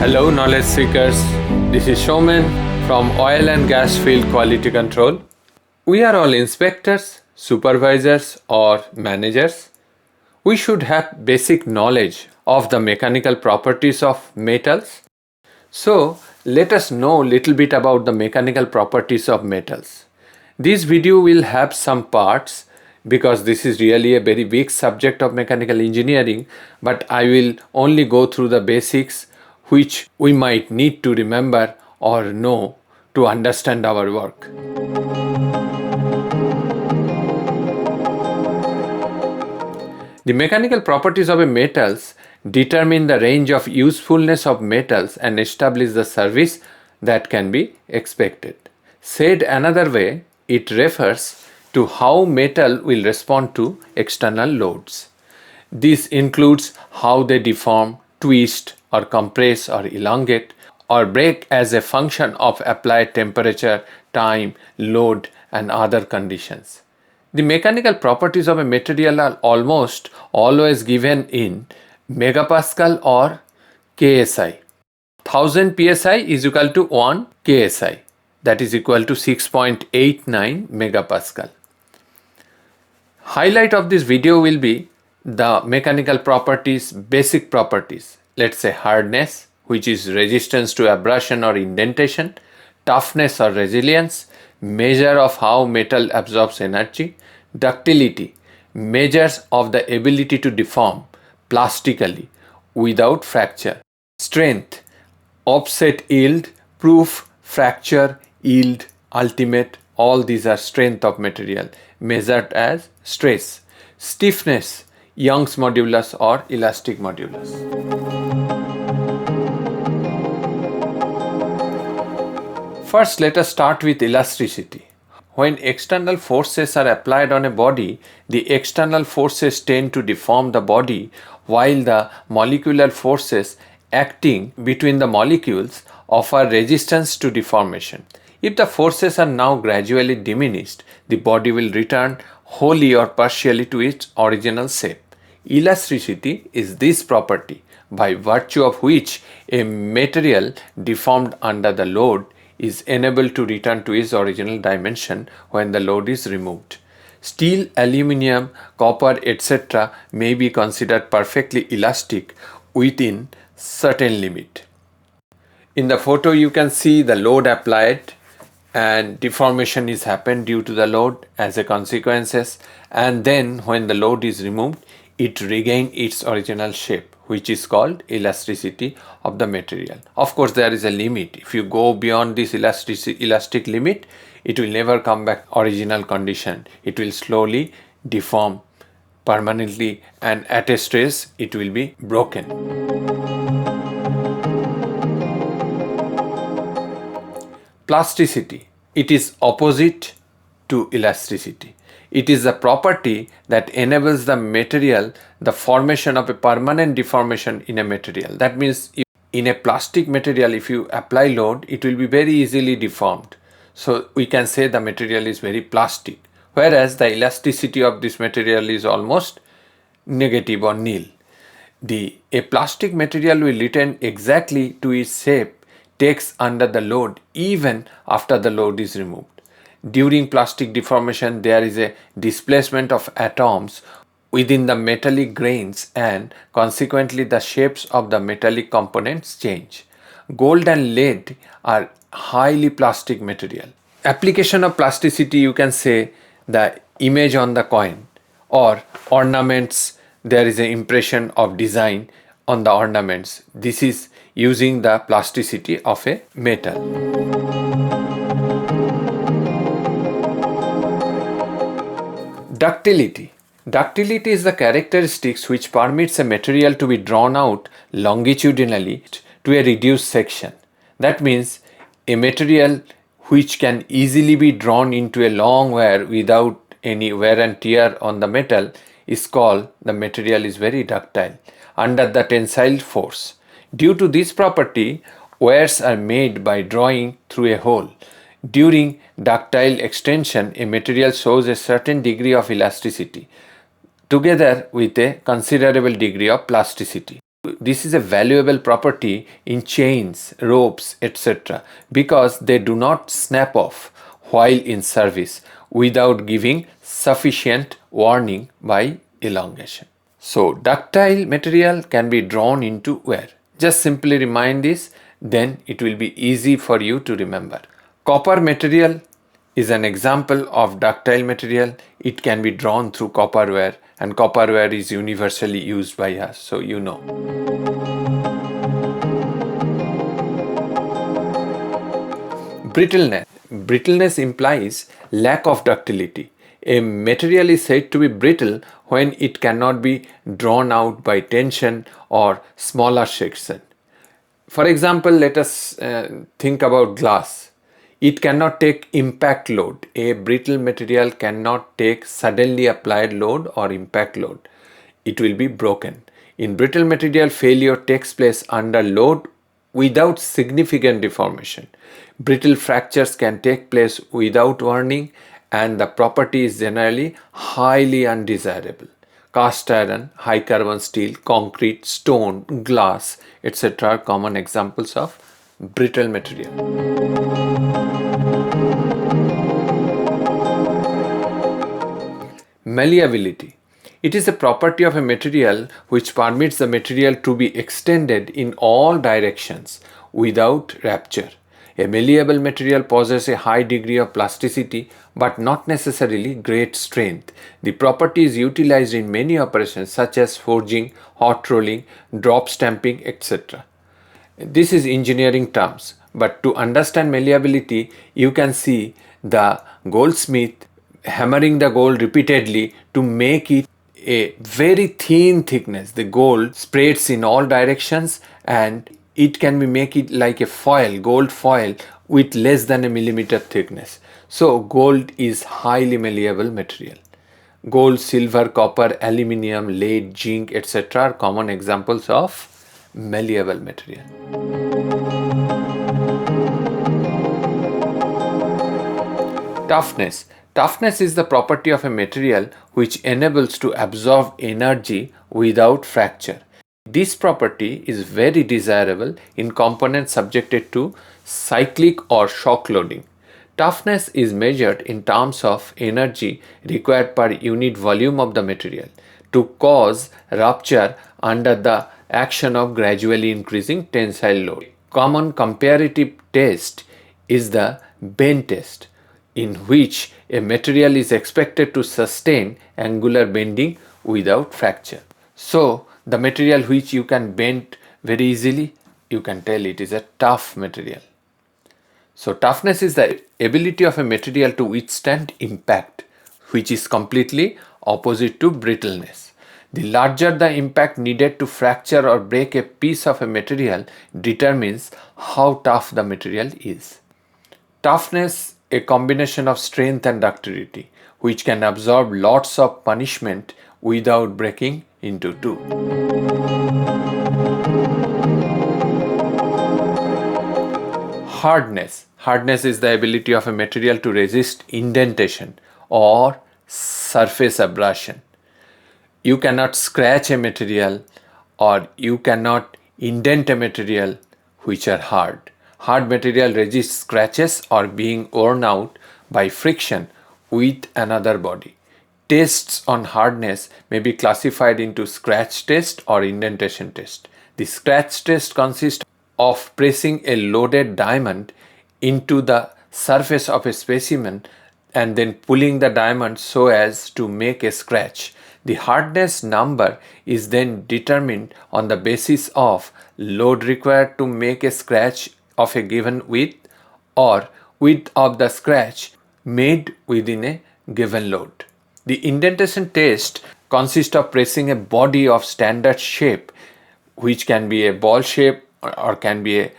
Hello knowledge seekers, this is Showman from Oil and Gas Field Quality Control. We are all inspectors, supervisors or managers. We should have basic knowledge of the mechanical properties of metals. So let us know a little bit about the mechanical properties of metals. This video will have some parts because this is really a very big subject of mechanical engineering, but I will only go through the basics which we might need to remember or know to understand our work. The mechanical properties of a metals determine the range of usefulness of metals and establish the service that can be expected. Said another way, it refers to how metal will respond to external loads. This includes how they deform, twist, or compress or elongate or break as a function of applied temperature, time, load, and other conditions. The mechanical properties of a material are almost always given in megapascal or KSI. 1000 psi is equal to 1 KSI, that is equal to 6.89 megapascal. Highlight of this video will be the mechanical properties, basic properties. Let's say hardness, which is resistance to abrasion or indentation, toughness or resilience, measure of how metal absorbs energy, ductility, measures of the ability to deform plastically without fracture, strength, offset yield, proof, fracture, yield, ultimate, all these are strength of material measured as stress, stiffness, Young's modulus or elastic modulus. First, let us start with elasticity. When external forces are applied on a body, the external forces tend to deform the body while the molecular forces acting between the molecules offer resistance to deformation. If the forces are now gradually diminished, the body will return wholly or partially to its original shape. Elasticity is this property by virtue of which a material deformed under the load is enabled to return to its original dimension when the load is removed. Steel, aluminium, copper, etc. may be considered perfectly elastic within certain limit. In the photo you can see the load applied and deformation is happened due to the load as a consequences, and then when the load is removed it regains its original shape, which is called elasticity of the material. Of course there is a limit. If you go beyond this elastic limit, it will never come back original condition. It will slowly deform permanently and at a stress it will be broken. Plasticity. It is opposite to elasticity. It is a property that enables the material the formation of a permanent deformation in a material. That means in a plastic material, if you apply load, it will be very easily deformed. So we can say the material is very plastic, whereas the elasticity of this material is almost negative or nil. A plastic material will return exactly to its shape takes under the load even after the load is removed. During plastic deformation, there is a displacement of atoms within the metallic grains and consequently the shapes of the metallic components change. Gold and lead are highly plastic material. Application of plasticity, you can say the image on the coin or ornaments, there is an impression of design on the ornaments. This is using the plasticity of a metal. Ductility. Ductility is the characteristics which permits a material to be drawn out longitudinally to a reduced section. That means a material which can easily be drawn into a long wear without any wear and tear on the metal is called the material is very ductile under the tensile force. Due to this property, wears are made by drawing through a hole. During ductile extension, a material shows a certain degree of elasticity together with a considerable degree of plasticity. This is a valuable property in chains, ropes, etc. because they do not snap off while in service without giving sufficient warning by elongation. So, ductile material can be drawn into wear. Just simply remind this, then it will be easy for you to remember. Copper material is an example of ductile material. It can be drawn through copper wire, and copper wire is universally used by us, so you know. Brittleness. Brittleness implies lack of ductility. A material is said to be brittle when it cannot be drawn out by tension or smaller section. For example, let us think about glass. It cannot take impact load. A brittle material cannot take suddenly applied load or impact load. It will be broken. In brittle material, failure takes place under load without significant deformation. Brittle fractures can take place without warning, and the property is generally highly undesirable. Cast iron, high carbon steel, concrete, stone, glass, etc. are common examples of brittle material. Malleability. It is a property of a material which permits the material to be extended in all directions without rupture. A malleable material possesses a high degree of plasticity but not necessarily great strength. The property is utilized in many operations such as forging, hot rolling, drop stamping, etc. This is engineering terms, but to understand malleability, you can see the goldsmith hammering the gold repeatedly to make it a very thin thickness. The gold spreads in all directions, and it can be make it like a foil, gold foil with less than a millimeter thickness. So gold is highly malleable material. Gold, silver, copper, aluminium, lead, zinc, etc. are common examples of malleable material. Toughness. Toughness is the property of a material which enables to absorb energy without fracture. This property is very desirable in components subjected to cyclic or shock loading. Toughness is measured in terms of energy required per unit volume of the material to cause rupture under the action of gradually increasing tensile load. Common comparative test is the bend test, in which a material is expected to sustain angular bending without fracture. So, the material which you can bend very easily, you can tell it is a tough material. So, toughness is the ability of a material to withstand impact, which is completely opposite to brittleness. The larger the impact needed to fracture or break a piece of a material determines how tough the material is. Toughness, a combination of strength and ductility, which can absorb lots of punishment without breaking into two. Hardness. Hardness is the ability of a material to resist indentation or surface abrasion. You cannot scratch a material or you cannot indent a material which are hard. Hard material resists scratches or being worn out by friction with another body. Tests on hardness may be classified into scratch test or indentation test. The scratch test consists of pressing a loaded diamond into the surface of a specimen and then pulling the diamond so as to make a scratch. The hardness number is then determined on the basis of load required to make a scratch of a given width or width of the scratch made within a given load. The indentation test consists of pressing a body of standard shape, which can be a ball shape or can be a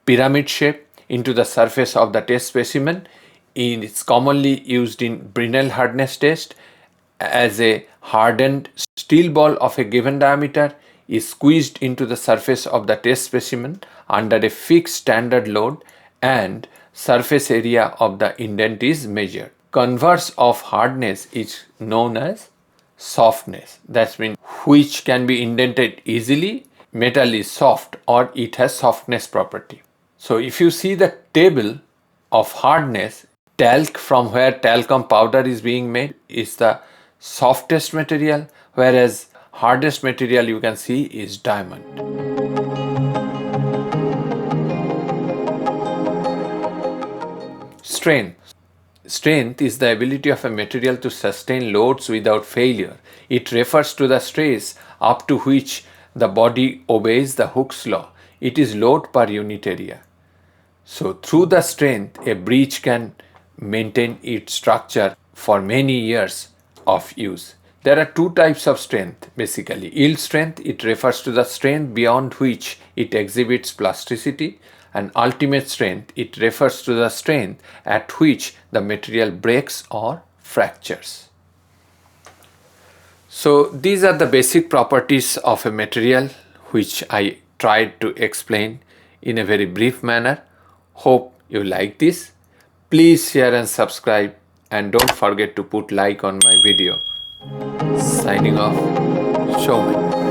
pyramid shape, into the surface of the test specimen. It's commonly used in Brinell hardness test as a hardened steel ball of a given diameter is squeezed into the surface of the test specimen under a fixed standard load and surface area of the indent is measured. Converse of hardness is known as softness. That means which can be indented easily, metal is soft or it has softness property. So if you see the table of hardness, talc, from where talcum powder is being made, is the softest material, whereas hardest material you can see is diamond. Strength. Strength is the ability of a material to sustain loads without failure. It refers to the stress up to which the body obeys the Hooke's law. It is load per unit area. So through the strength, a bridge can maintain its structure for many years of use. There are two types of strength basically. Yield strength, it refers to the strength beyond which it exhibits plasticity, and ultimate strength, it refers to the strength at which the material breaks or fractures. So these are the basic properties of a material which I tried to explain in a very brief manner. Hope you like this. Please share and subscribe, and don't forget to put like on my video. Signing off, Showman.